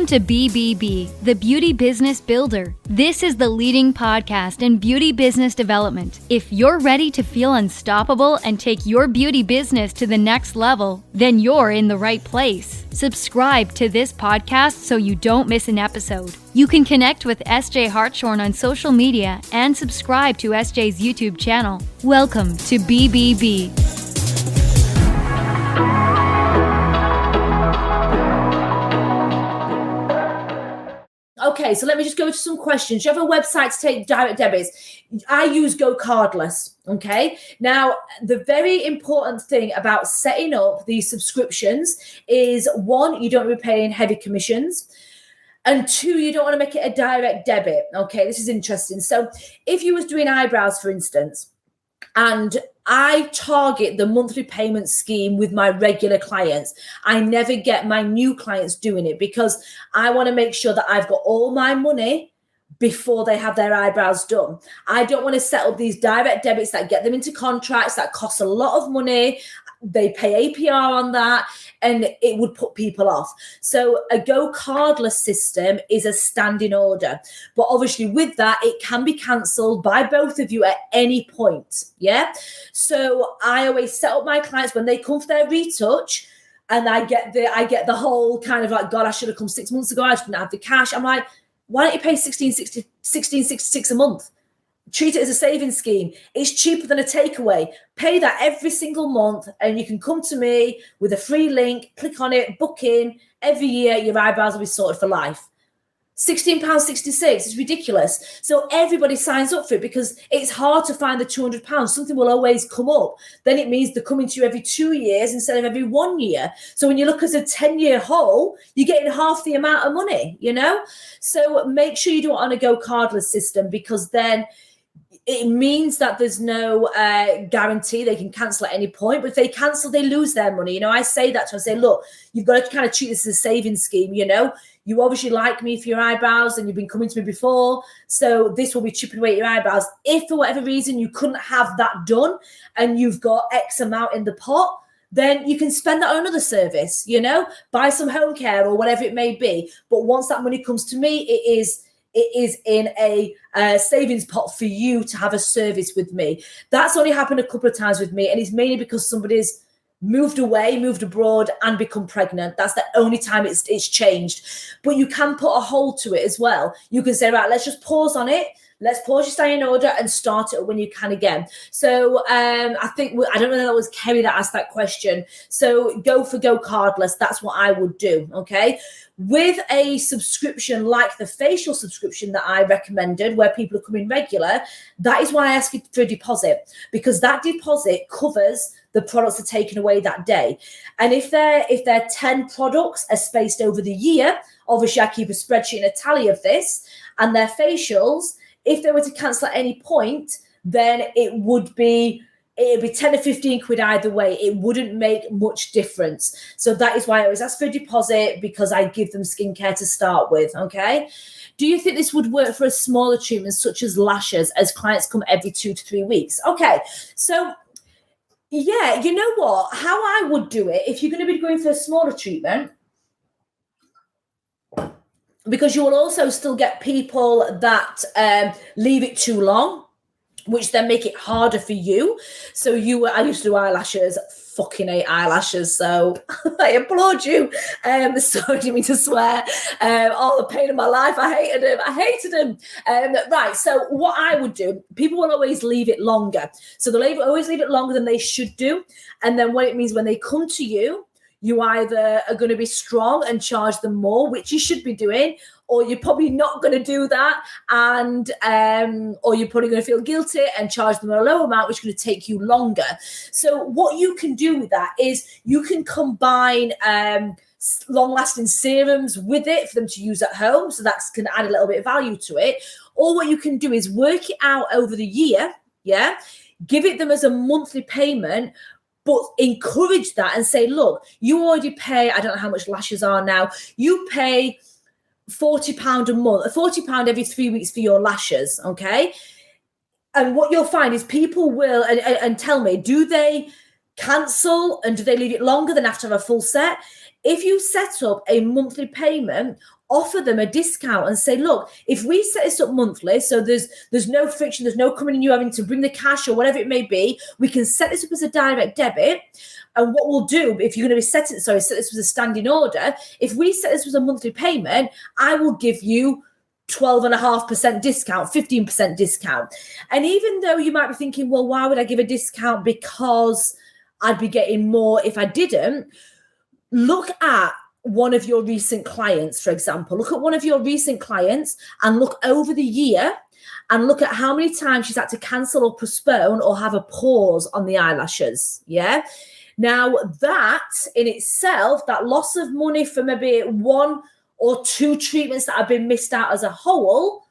to BBB, the Beauty Business Builder. This is the leading podcast in beauty business development. If you're ready to feel unstoppable and take your beauty business to the next level, then you're in the right place. Subscribe to this podcast so you don't miss an episode. You can connect with SJ Hartshorn on social media and subscribe to SJ's YouTube channel. Welcome to BBB. Okay, so let me just go to some questions. Do you have a website to take direct debits? I use Go Cardless, okay? Now, the very important thing about setting up these subscriptions is, one, you don't be paying heavy commissions. And two, you don't want to make it a direct debit, okay? This is interesting. So if you was doing eyebrows, for instance, and I target the monthly payment scheme with my regular clients, I never get my new clients doing it because I want to make sure that I've got all my money before they have their eyebrows done. I don't want to set up these direct debits that get them into contracts that cost a lot of money. They pay APR on that, and it would put people off. So a Go Cardless system is a standing order. But obviously with that, it can be cancelled by both of you at any point. Yeah. So I always set up my clients when they come for their retouch, and I get the whole kind of like, God, I should have come 6 months ago. I didn't have the cash. I'm like, why don't you pay $16.66 a month? Treat it as a savings scheme. It's cheaper than a takeaway. Pay that every single month, and you can come to me with a free link, click on it, book in. Every year, your eyebrows will be sorted for life. £16.66 is ridiculous. So everybody signs up for it because it's hard to find the £200. Something will always come up. Then it means they're coming to you every 2 years instead of every 1 year. So when you look at a 10-year whole, you're getting half the amount of money, you know? So make sure you do it on a Go Cardless system, because then it means that there's no guarantee. They can cancel at any point, but if they cancel, they lose their money. You know, I say that to them. I say, look, you've got to kind of treat this as a savings scheme. You know, you obviously like me for your eyebrows and you've been coming to me before. So this will be chipping away at your eyebrows. If for whatever reason you couldn't have that done and you've got X amount in the pot, then you can spend that on another service, you know, buy some home care or whatever it may be. But once that money comes to me, it is in a savings pot for you to have a service with me. That's only happened a couple of times with me, and it's mainly because somebody's moved away, moved abroad, and become pregnant. That's the only time it's changed. But you can put a hold to it as well. You can say, right, let's just pause on it. Let's pause your standing order and start it when you can again. So I don't know if that was Kerry that asked that question. So go for Go Cardless. That's what I would do, okay? With a subscription like the facial subscription that I recommended, where people are coming regular, that is why I ask you for a deposit, because that deposit covers the products that are taken away that day. And if they're 10 products are spaced over the year, obviously I keep a spreadsheet and a tally of this, and their facials, if they were to cancel at any point, then it'd be 10 or 15 quid either way. It wouldn't make much difference. So that is why I always ask for a deposit, because I give them skincare to start with, okay? Do you think this would work for a smaller treatment such as lashes, as clients come every 2 to 3 weeks? Okay, so yeah, you know what? How I would do it, if you're going to be going for a smaller treatment, because you will also still get people that leave it too long, which then make it harder for you. So I used to do eyelashes, fucking hate eyelashes, so I applaud you. Sorry, I didn't mean to swear. All the pain of my life, I hated them. Right, so what I would do, people will always leave it longer. So they'll always leave it longer than they should do. And then what it means when they come to you, you either are going to be strong and charge them more, which you should be doing, or you're probably not going to do that, and or you're probably going to feel guilty and charge them a low amount, which is going to take you longer. So what you can do with that is you can combine long-lasting serums with it for them to use at home, so that's going to add a little bit of value to it. Or what you can do is work it out over the year, yeah, give it them as a monthly payment, but encourage that and say, look, you already pay, I don't know how much lashes are now, you pay £40 a month, £40 every 3 weeks for your lashes, okay? And what you'll find is people will, and tell me, do they cancel and do they leave it longer than after a full set? If you set up a monthly payment offer them a discount and say, look, if we set this up monthly, so there's no friction, there's no coming in you having to bring the cash or whatever it may be, we can set this up as a direct debit. And what we'll do, if you're going to be set this as a standing order, if we set this as a monthly payment, I will give you 12.5% discount, 15% discount. And even though you might be thinking, well, why would I give a discount? Because I'd be getting more if I didn't. Look at one of your recent clients, for example. Look at one of your recent clients and look over the year and look at how many times she's had to cancel or postpone or have a pause on the eyelashes. Yeah. Now that in itself, that loss of money for maybe 1 or 2 treatments that have been missed out as a whole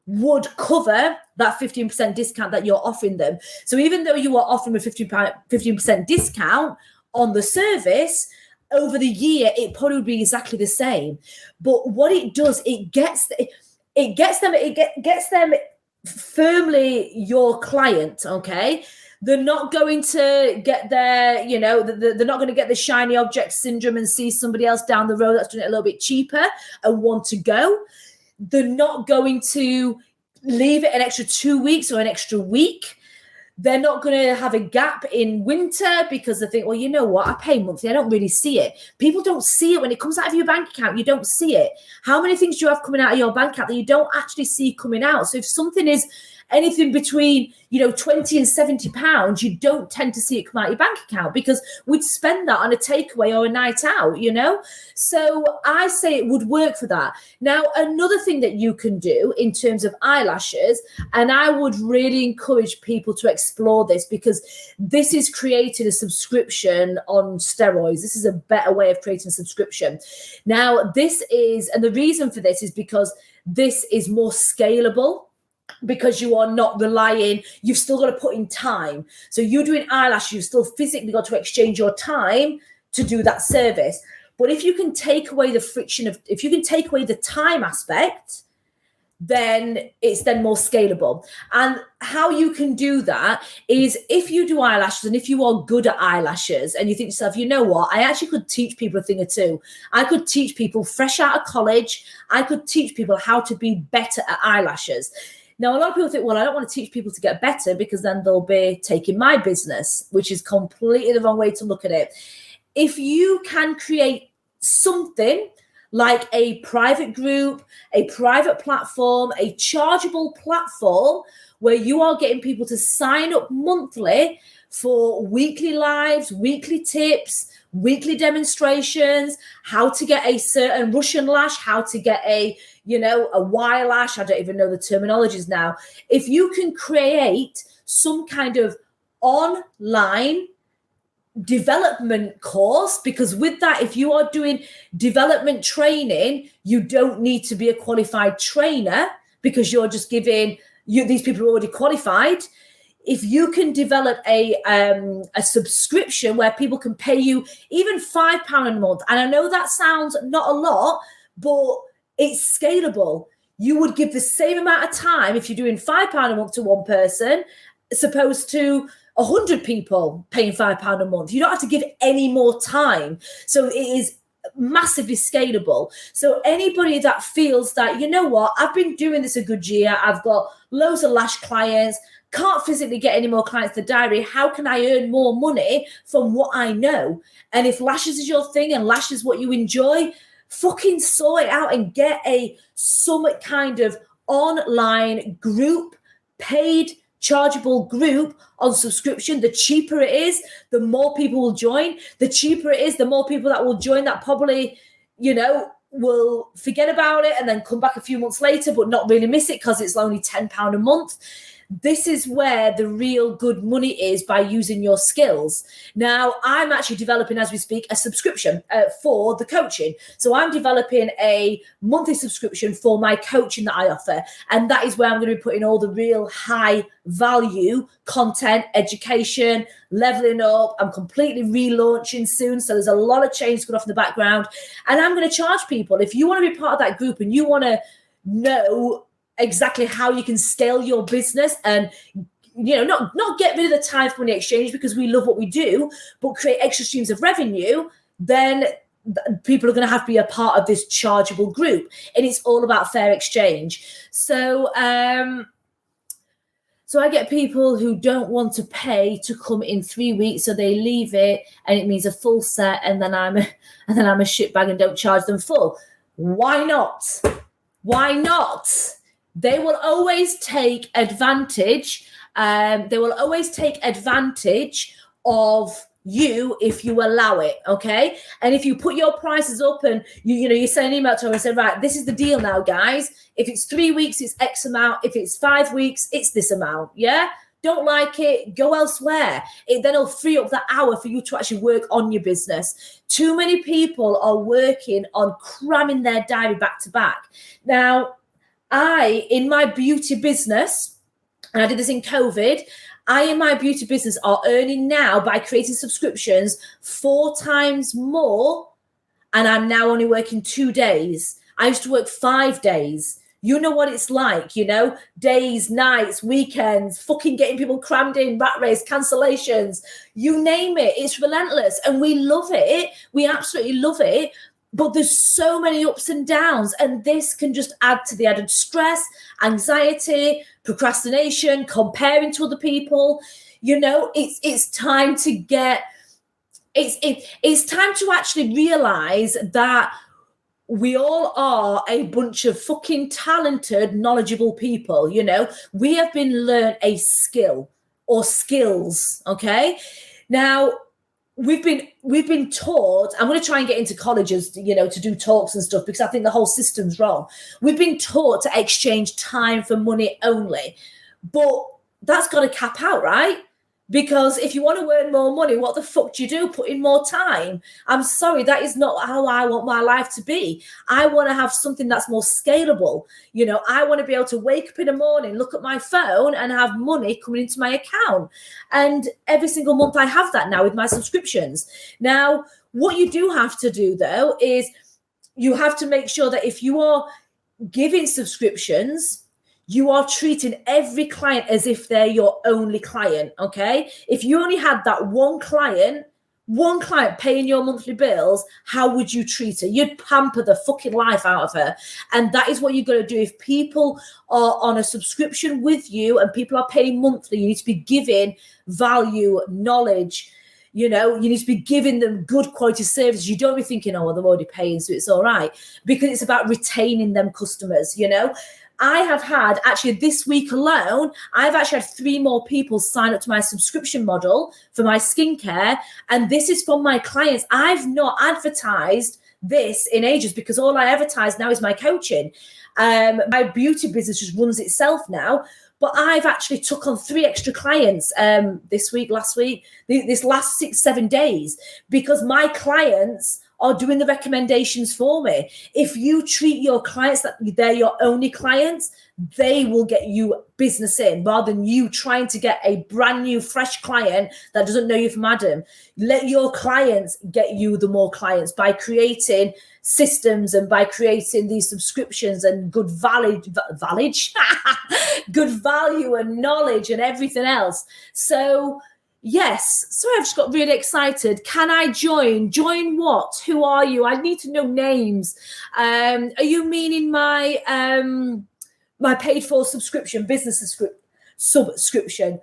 would cover that 15% discount that you're offering them. So even though you are offering a 15% discount on the service, over the year, it probably would be exactly the same. But what it does, it gets them firmly your client, okay? They're not going to get their, they're not going to get the shiny object syndrome and see somebody else down the road that's doing it a little bit cheaper and want to go. They're not going to leave it an extra 2 weeks or an extra week. They're not going to have a gap in winter because they think, well, you know what? I pay monthly. I don't really see it. People don't see it when it comes out of your bank account. You don't see it. How many things do you have coming out of your bank account that you don't actually see coming out? So if something is anything between, 20 and 70 pounds, you don't tend to see it come out of your bank account because we'd spend that on a takeaway or a night out, So I say it would work for that. Now, another thing that you can do in terms of eyelashes, and I would really encourage people to explore this because this is creating a subscription on steroids. This is a better way of creating a subscription. Now, and the reason for this is because this is more scalable. Because you are not relying, you've still got to put in time. So you're doing eyelashes, you've still physically got to exchange your time to do that service. But if you can take away the friction if you can take away the time aspect, then it's then more scalable. And how you can do that is if you do eyelashes and if you are good at eyelashes and you think to yourself, you know what, I actually could teach people a thing or two. I could teach people fresh out of college. I could teach people how to be better at eyelashes. Now, a lot of people think, well, I don't want to teach people to get better because then they'll be taking my business, which is completely the wrong way to look at it. If you can create something like a private group, a private platform, a chargeable platform where you are getting people to sign up monthly for weekly lives, weekly tips, weekly demonstrations, how to get a certain Russian lash, how to get a Y lash. I don't even know the terminologies now. If you can create some kind of online development course, because with that, if you are doing development training, you don't need to be a qualified trainer because you're just giving these people are already qualified. If you can develop a subscription where people can pay you even £5 a month, and I know that sounds not a lot, but it's scalable. You would give the same amount of time if you're doing £5 a month to one person, as opposed to 100 people paying £5 a month. You don't have to give any more time. So it is massively scalable. So anybody that feels that, you know what, I've been doing this a good year, I've got loads of lash clients, can't physically get any more clients to the diary, how can I earn more money from what I know? And if lashes is your thing and lashes is what you enjoy, fucking sort it out and get some kind of online group, paid chargeable group on subscription. The cheaper it is, the more people will join. The cheaper it is, the more people that will join that probably, will forget about it and then come back a few months later, but not really miss it because it's only £10 a month. This is where the real good money is by using your skills. Now, I'm actually developing, as we speak, a subscription for the coaching. So I'm developing a monthly subscription for my coaching that I offer. And that is where I'm going to be putting all the real high value content, education, leveling up. I'm completely relaunching soon. So there's a lot of change going off in the background. And I'm going to charge people. If you want to be part of that group and you want to know exactly how you can scale your business and not get rid of the time for money exchange because we love what we do, but create extra streams of revenue, then people are going to have to be a part of this chargeable group, and it's all about fair exchange. So so I get people who don't want to pay to come in 3 weeks, so they leave it, and it means a full set, and then I'm a shitbag and don't charge them full. Why not? Why not? They will always take advantage. They will always take advantage of you if you allow it, okay? And if you put your prices up and you send an email to them and say, right, this is the deal now, guys. If it's 3 weeks, it's X amount. If it's 5 weeks, it's this amount, yeah? Don't like it, go elsewhere. Then it'll free up that hour for you to actually work on your business. Too many people are working on cramming their diary back to back. Now, in my beauty business, and I did this in COVID, in my beauty business are earning now by creating subscriptions 4 times more, and I'm now only working 2 days. I used to work 5 days. You know what it's like, days, nights, weekends, fucking getting people crammed in, rat race, cancellations, you name it. It's relentless, and we love it. We absolutely love it. But there's so many ups and downs, and this can just add to the added stress, anxiety, procrastination, comparing to other people. It's time to it's time to actually realize that we all are a bunch of fucking talented, knowledgeable people. We have been learned a skill or skills. Okay. Now, we've been taught, I'm going to try and get into colleges, to do talks and stuff, because I think the whole system's wrong. We've been taught to exchange time for money only, but that's got to cap out, right? Because if you want to earn more money, what the fuck do you do? Put in more time? I'm sorry, that is not how I want my life to be. I want to have something that's more scalable. I want to be able to wake up in the morning, look at my phone, and have money coming into my account. And every single month I have that now with my subscriptions. Now, what you do have to do, though, is you have to make sure that if you are giving subscriptions, you are treating every client as if they're your only client, okay? If you only had that one client paying your monthly bills, how would you treat her? You'd pamper the fucking life out of her. And that is what you're going to do. If people are on a subscription with you and people are paying monthly, you need to be giving value, knowledge. You need to be giving them good quality service. You don't be thinking, oh, well, they're already paying, so it's all right. Because it's about retaining them customers, I have had, actually this week alone, I've actually had 3 more people sign up to my subscription model for my skincare. And this is from my clients. I've not advertised this in ages, because all I advertise now is my coaching. My beauty business just runs itself now. But I've actually took on 3 extra clients this week, last week, this last 6-7 days, because my clients are doing the recommendations for me. If you treat your clients that they're your only clients, they will get you business in, rather than you trying to get a brand new, fresh client that doesn't know you from Adam. Let your clients get you the more clients by creating systems and by creating these subscriptions and good good value and knowledge and everything else. So yes, sorry, I've just got really excited. Can I join? Join what? Who are you? I need to know names. Are you meaning my my paid for subscription, business subscription?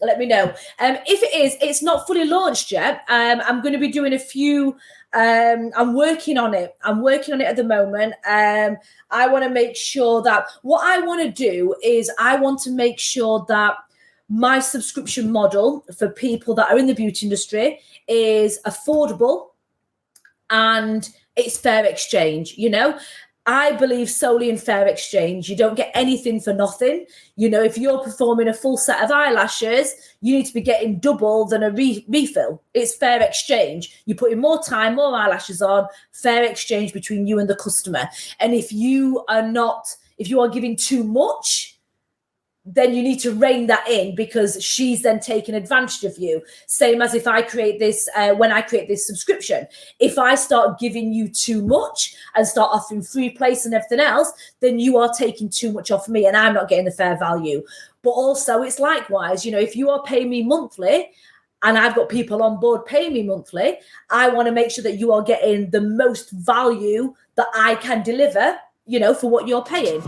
Let me know. If it is, it's not fully launched yet. I'm going to be doing a few. I'm working on it. At the moment. I want to make sure that what I want to do is I want to make sure that my subscription model for people that are in the beauty industry is affordable and it's fair exchange. I believe solely in fair exchange. You don't get anything for nothing. If you're performing a full set of eyelashes, you need to be getting double than a refill. It's fair exchange. You put in more time, more eyelashes on, fair exchange between you and the customer. And if you are giving too much, then you need to rein that in, because she's then taking advantage of you. Same as if I create this, when I create this subscription, if I start giving you too much and start offering free place and everything else, then you are taking too much off me and I'm not getting the fair value. But also it's likewise, if you are paying me monthly, and I've got people on board paying me monthly, I want to make sure that you are getting the most value that I can deliver, for what you're paying.